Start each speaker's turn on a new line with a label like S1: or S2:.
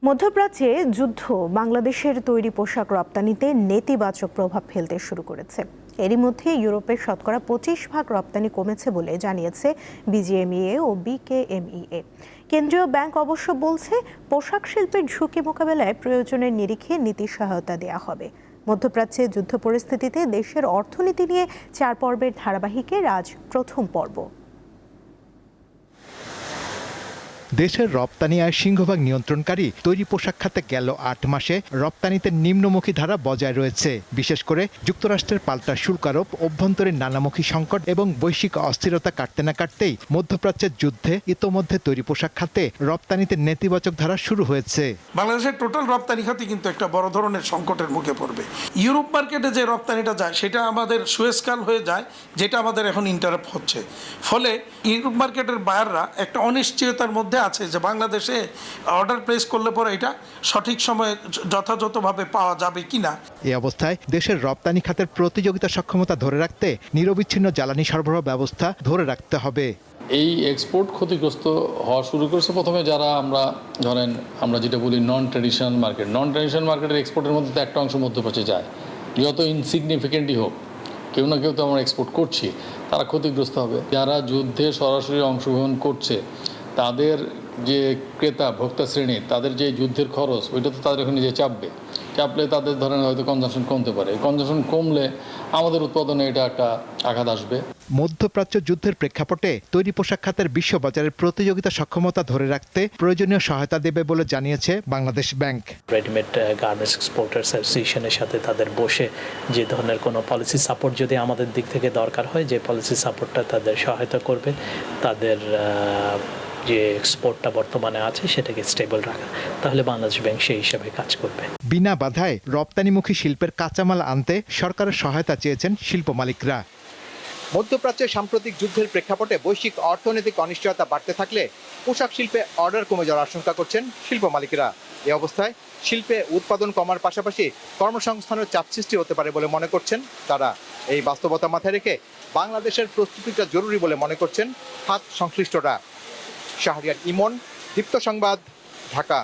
S1: মধ্যপ্রাচ্যে যুদ্ধ বাংলাদেশের তৈরি পোশাক রপ্তানিতে নেতিবাচক প্রভাব ফেলতে শুরু করেছে। এরই মধ্যে ইউরোপের শতকরা 25% রপ্তানি কমেছে বলে জানিয়েছে বিজিএমইএ ও বিকেএমইএ। কেন্দ্রীয় ব্যাংক অবশ্য বলছে পোশাক শিল্পের ঝুঁকি মোকাবেলায় প্রয়োজনের নিরিখে নীতি সহায়তা দেওয়া হবে। মধ্যপ্রাচ্যে যুদ্ধ পরিস্থিতিতে দেশের অর্থনীতি নিয়ে 4 পর্বের ধারাবাহিকের আজ প্রথম পর্ব।
S2: দেশের রপ্তানি আয় সিংহভাগ নিয়ন্ত্রণকারী তৈরি পোশাক খাতে গেল 8 মাসে রপ্তানিতে নিম্নমুখী ধারা বজায় রয়েছে। বিশেষ করে যুক্তরাষ্ট্রের পাল্টা শুল্ক আরোপ, অভ্যন্তরীণ নানামুখী সংকট এবং বৈশ্বিক অস্থিরতা কাটতে না কাটতেই মধ্যপ্রাচ্যের যুদ্ধে ইতোমধ্যে তৈরি পোশাক খাতে রপ্তানিতে নেতিবাচক ধারা শুরু হয়েছে।
S3: বাংলাদেশের টোটাল রপ্তানি খাতে কিন্তু একটা বড় ধরনের সংকটের মুখে পড়বে। ইউরোপ মার্কেটে যে রপ্তানিটা যায় সেটা আমাদের সুয়েজ কাল হয়ে যায়, যেটা আমাদের এখন ইন্টারাপ্ট হচ্ছে। ফলে ইউরোপ মার্কেটের বায়াররা একটা অনিশ্চয়তার মধ্যে আছে যে বাংলাদেশে অর্ডার প্লেস করলে পরে এটা সঠিক সময়ে যথাযথভাবে পাওয়া যাবে কিনা।
S2: এই অবস্থায় দেশের রপ্তানি খাতের প্রতিযোগিতা সক্ষমতা ধরে রাখতে নিরবিচ্ছিন্ন জ্বালানি সরবরাহ ব্যবস্থা ধরে রাখতে হবে।
S4: এই এক্সপোর্ট ক্ষতিগ্রস্ত হওয়া শুরু করেছে প্রথমে যারা আমরা যেটা বলি নন ট্র্যাডিশনাল মার্কেটের এক্সপোর্টের মধ্যে তো একটা অংশ মধ্যপ্রাচ্যে যায়, যত ইনসিগনিফিকেন্টই হোক, কেউ না কেউ তো আমরা এক্সপোর্ট করছি, তারা ক্ষতিগ্রস্ত হবে। যারা যুদ্ধে সরাসরি অংশগ্রহণ করছে তাদের যে ক্রেতা ভোক্তা শ্রেণী, তাদের যে যুদ্ধের খরচ ওইটা তো তাদের ওখানে যে চাপলে তাদের ধরেন হয়তো কনজামশন কমতে পারে। কনজামশন কমলে আমাদের উৎপাদনে এটা একটা আঘাত আসবে।
S2: মধ্যপ্রাচ্য যুদ্ধের প্রেক্ষাপটে তৈরি পোশাক খাতের বিশ্ববাজারের প্রতিযোগিতা সক্ষমতা ধরে রাখতে প্রয়োজনীয় সহায়তা দেবে বলে জানিয়েছে Bangladesh bank.
S5: Readymade garments exporters অ্যাসোসিয়েশনের সাথে তাদের বসে যে ধরনের কোনো পলিসি সাপোর্ট যদি আমাদের দিক থেকে দরকার হয়, যে পলিসি সাপোর্টটা তাদের সহায়তা করবে, তাদের যে এক্সপোর্টটা বর্তমানে আছে সেটাকে স্টেবল রাখা, তাহলে বাংলাদেশ ব্যাংক সেই হিসাবে কাজ করবে।
S2: বিনা বাধায় রপ্তানিমুখী শিল্পের কাঁচামাল আনতে সরকারের সহায়তা চেয়েছেন শিল্প মালিকরা। মধ্যপ্রাচ্যের সাম্প্রতিক যুদ্ধের প্রেক্ষাপটে বৈশ্বিক অর্থনৈতিক অনিশ্চয়তা বাড়তে থাকলে পোশাক শিল্পে অর্ডার কমে যাওয়ার আশঙ্কা করছেন শিল্প মালিকরা। এই অবস্থায় শিল্পে উৎপাদন কমার পাশাপাশি কর্মসংস্থানের চাপ সৃষ্টি হতে পারে বলে মনে করছেন তারা। এই বাস্তবতা মাথায় রেখে বাংলাদেশের প্রস্তুতিটা জরুরি বলে মনে করছেন হাত সংশ্লিষ্টরা। শাহরিয়ার ইমন, দীপ্ত সংবাদ, ঢাকা।